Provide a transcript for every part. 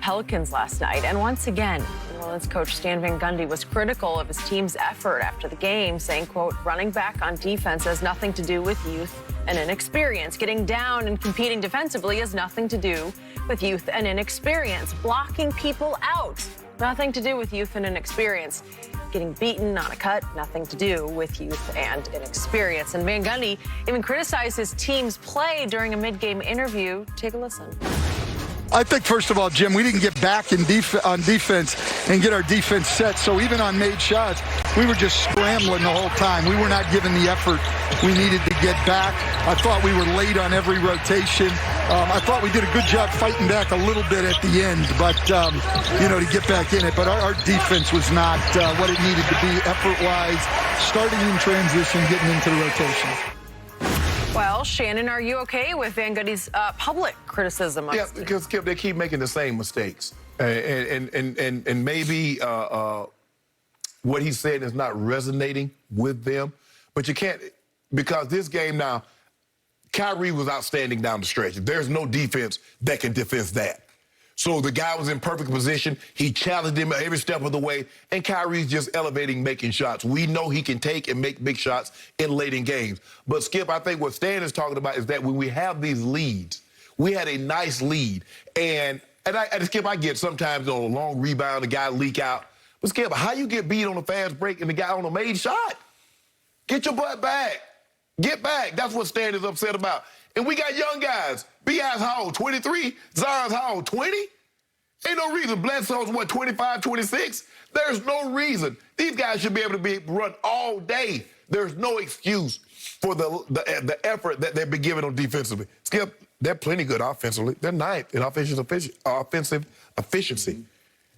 Pelicans last night. And once again, New Orleans coach Stan Van Gundy was critical of his team's effort after the game, saying, quote, running back on defense has nothing to do with youth and inexperience. Getting down and competing defensively has nothing to do with youth and inexperience. Blocking people out, nothing to do with youth and inexperience. Getting beaten on a cut, nothing to do with youth and inexperience. And Van Gundy even criticized his team's play during a mid-game interview. Take a listen. I think, first of all, Jim, we didn't get back on defense and get our defense set. So even on made shots, we were just scrambling the whole time. We were not given the effort we needed to get back. I thought we were late on every rotation. I thought we did a good job fighting back a little bit at the end, but, to get back in it. But our defense was not what it needed to be effort-wise, starting in transition, getting into the rotation. Well, Shannon, are you okay with Van Gundy's public criticism? Yeah, because Skip, they keep making the same mistakes, and maybe what he said is not resonating with them. But you can't, because this game now, Kyrie was outstanding down the stretch. There's no defense that can defend that. So the guy was in perfect position. He challenged him every step of the way, and Kyrie's just elevating, making shots. We know he can take and make big shots in late in games. But, Skip, I think what Stan is talking about is that when we have these leads, we had a nice lead. And Skip, I get sometimes on a long rebound, the guy leak out. But, Skip, how you get beat on a fast break and the guy on a made shot? Get your butt back. Get back. That's what Stan is upset about. And we got young guys. B.I.'s how old? 23? Zion's how old? 20? Ain't no reason. Bledsoe's, 25, 26? There's no reason. These guys should be able to run all day. There's no excuse for the effort that they've been given on defensively. Skip, they're plenty good offensively. They're ninth in offensive efficiency.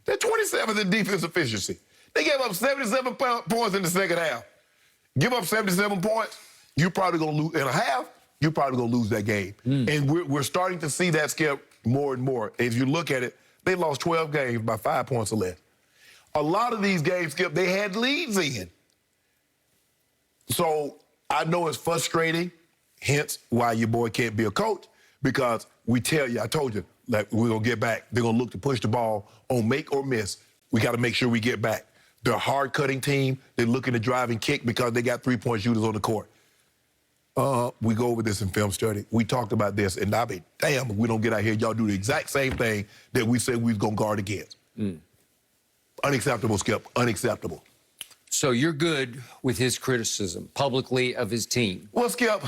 They're 27th in defense efficiency. They gave up 77 points in the second half. Give up 77 points, you're probably going to lose in a half. You're probably going to lose that game. And we're starting to see that, Skip, more and more. As you look at it, they lost 12 games by 5 points or less. A lot of these games, Skip, they had leads in. So I know it's frustrating, hence why your boy can't be a coach, because we tell you, I told you, that we're going to get back. They're going to look to push the ball on make or miss. We got to make sure we get back. They're a hard-cutting team. They're looking to drive and kick because they got three-point shooters on the court. We go over this in film study. We talked about this, and I mean, damn, if we don't get out here, y'all do the exact same thing that we said we was going to guard against. Unacceptable, Skip, unacceptable. So you're good with his criticism publicly of his team? Well, Skip,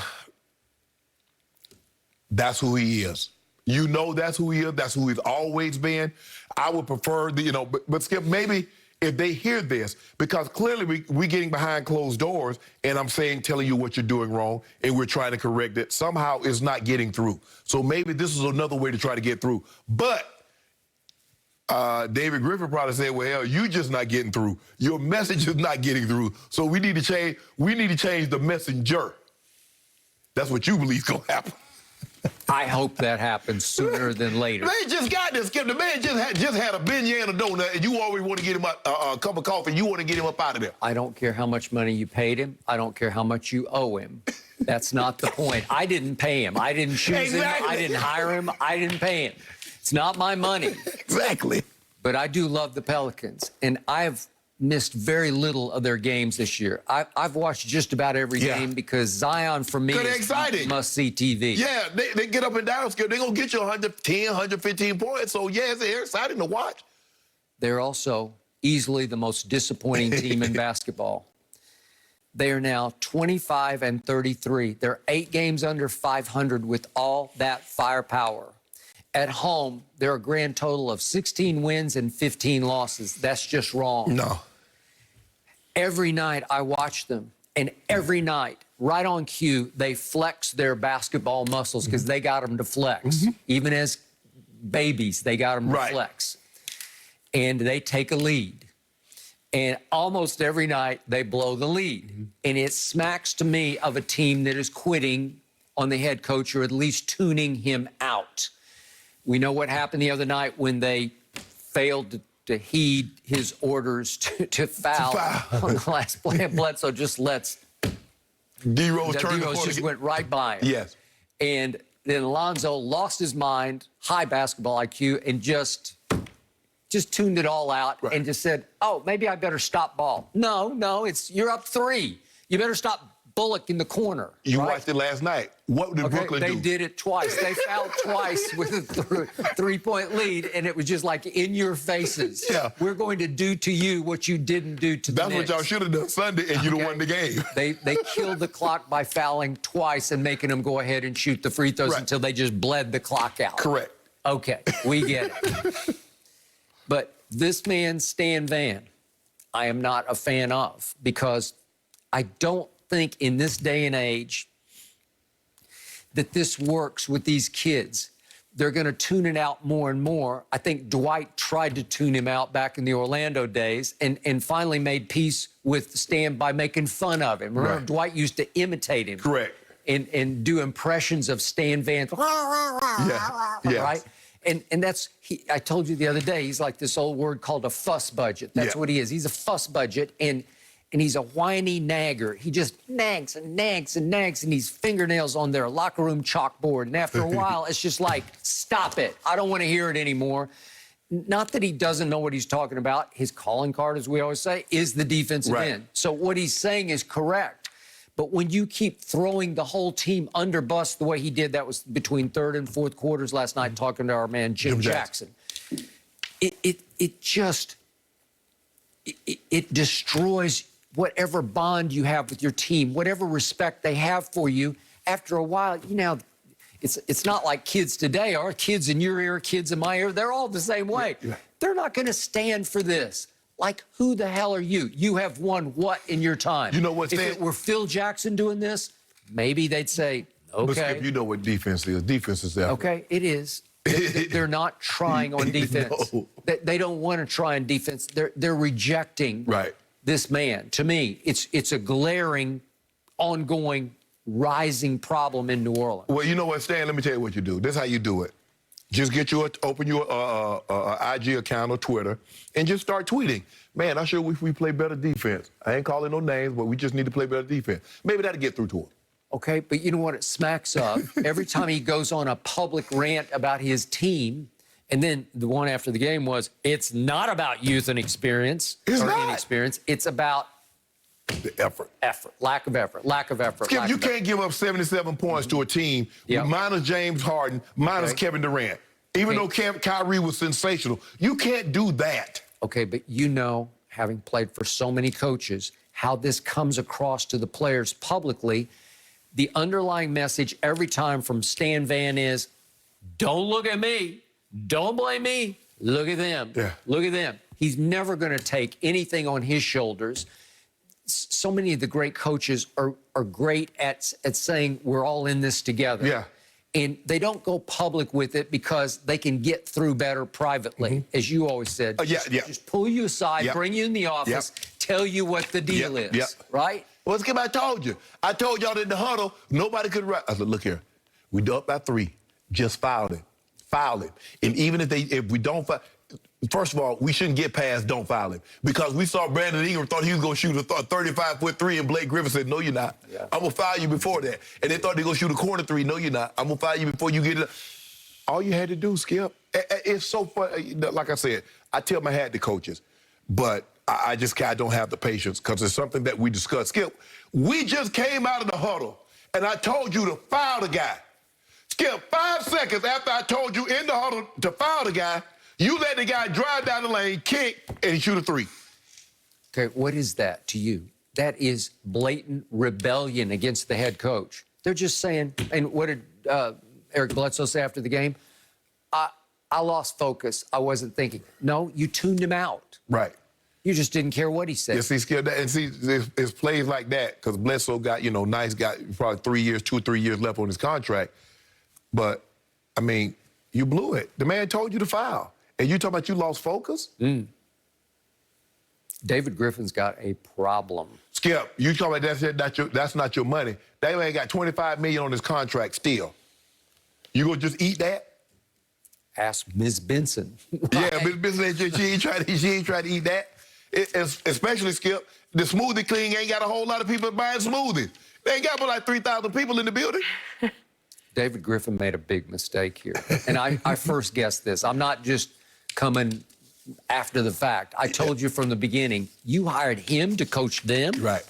that's who he is. You know that's who he is. That's who he's always been. I would prefer, but Skip, maybe if they hear this, because clearly we're getting behind closed doors, and I'm telling you what you're doing wrong, and we're trying to correct it. Somehow it's not getting through. So maybe this is another way to try to get through. But David Griffin probably said, well, hell, you just not getting through. Your message is not getting through. So we need to change the messenger. That's what you believe is going to happen. I hope that happens sooner than later. They just got this. The man just had a beignet and a donut, and you always want to get him a cup of coffee. You want to get him up out of there. I don't care how much money you paid him. I don't care how much you owe him. That's not the point. I didn't pay him. I didn't choose him. I didn't hire him. I didn't pay him. It's not my money. Exactly. But I do love the Pelicans, and I've missed very little of their games this year. I've watched just about every game because Zion, for me, is exciting. Must-see TV. Yeah, they get up and down. They're going to get you 110, 115 points. So, yeah, they're exciting to watch. They're also easily the most disappointing team in basketball. They are now 25-33. They're 8 games under 500 with all that firepower. At home, they're a grand total of 16 wins and 15 losses. That's just wrong. No. Every night I watch them, and every night, right on cue, they flex their basketball muscles because they got them to flex. Even as babies, they got them to flex. And they take a lead. And almost every night, they blow the lead. And it smacks to me of a team that is quitting on the head coach, or at least tuning him out. We know what happened the other night when they failed to heed his orders to foul on the last play. And Bledsoe just lets D-Rose just went right by him. Yes. And then Alonzo lost his mind, high basketball IQ, and just just tuned it all out and just said, oh, maybe I better stop ball. No, you're up 3. You better stop Bullock in the corner. You watched it last night. What did Brooklyn do? They did it twice. They fouled twice with a three-point lead, and it was just like in your faces. Yeah. We're going to do to you what you didn't do to the That's Knicks. what y'all should have done Sunday, and you'd have won the game. They killed the clock by fouling twice and making them go ahead and shoot the free throws until they just bled the clock out. Correct. Okay, we get it. But this man, Stan Van, I am not a fan of, because I don't think in this day and age that this works with these kids. They're going to tune it out more and more. I think Dwight tried to tune him out back in the Orlando days and finally made peace with Stan by making fun of him. Remember, Dwight used to imitate him. Correct. And do impressions of Stan Van. Right? And that's, I told you the other day, he's like this old word called a fuss budget. That's what he is. He's a fuss budget, and he's a whiny nagger. He just nags and nags and nags, and he's fingernails on their locker room chalkboard. And after a while, it's just like, stop it. I don't want to hear it anymore. Not that he doesn't know what he's talking about. His calling card, as we always say, is the defensive end. So what he's saying is correct. But when you keep throwing the whole team under bus the way he did, that was between third and fourth quarters last night, talking to our man Jim Jackson. It just destroys whatever bond you have with your team, whatever respect they have for you. After a while, you know, it's not like kids today are. Kids in your ear, kids in my ear, they're all the same way. They're not going to stand for this. Like, who the hell are you? You have won what in your time? You know what? If it were Phil Jackson doing this, maybe they'd say, okay. But Skip, you know what defense is. Defense is effort. Okay, it is. They're not trying on defense. No. They don't want to try on defense. They're rejecting this man. To me, it's a glaring, ongoing, rising problem in New Orleans. Well, you know what, Stan? Let me tell you what you do. This is how you do it. Just open your IG account or Twitter and just start tweeting. Man, I sure wish we play better defense. I ain't calling no names, but we just need to play better defense. Maybe that'll get through to him. Okay, but you know what it smacks of? Every time he goes on a public rant about his team, and then the one after the game was, it's not about youth and experience inexperience. It's about the effort. Lack of effort. Skip, you can't give up 77 points to a team with minus James Harden, minus Kevin Durant. Even though Kyrie was sensational, you can't do that. Okay, but you know, having played for so many coaches, how this comes across to the players publicly. The underlying message every time from Stan Van is, don't look at me. Don't blame me. Look at them. Look at them. He's never going to take anything on his shoulders. So many of the great coaches are great at saying we're all in this together. And they don't go public with it because they can get through better privately, as you always said. Just pull you aside, bring you in the office, tell you what the deal is, right? Well, Skip, I told you. I told y'all in the huddle, nobody could run. I said, look here, we up by 3. Just foul him. Foul him. And even if we don't foul, first of all, we shouldn't get past don't foul him. Because we saw Brandon Ingram thought he was going to shoot a 35-foot 3, and Blake Griffin said, no, you're not. I'm going to foul you before that. And they thought they were going to shoot a corner 3. No, you're not. I'm going to foul you before you get it. All you had to do, Skip, it's so fun. Like I said, I tell my hat to coaches, but I just don't have the patience because it's something that we discussed. Skip, we just came out of the huddle, and I told you to foul the guy. Skip, 5 seconds after I told you in the huddle to foul the guy, you let the guy drive down the lane, kick, and he shoot a 3. Okay, what is that to you? That is blatant rebellion against the head coach. They're just saying, and what did Eric Bledsoe say after the game? I lost focus. I wasn't thinking. No, you tuned him out. Right. You just didn't care what he said. Yeah, see, Skip, and see, it's plays like that because Bledsoe got, nice, got probably 2 or 3 years left on his contract. But, I mean, you blew it. The man told you to foul. And you talking about you lost focus? David Griffin's got a problem. Skip, you talking about that's not your money. That man got $25 million on his contract still. You gonna just eat that? Ask Ms. Benson. Yeah, Ms. Benson, she ain't trying to eat that. Especially, Skip, the Smoothie King ain't got a whole lot of people buying smoothies. They ain't got but like 3,000 people in the building. David Griffin made a big mistake here. And I first guessed this. I'm not just coming after the fact. I told you from the beginning, you hired him to coach them. Right.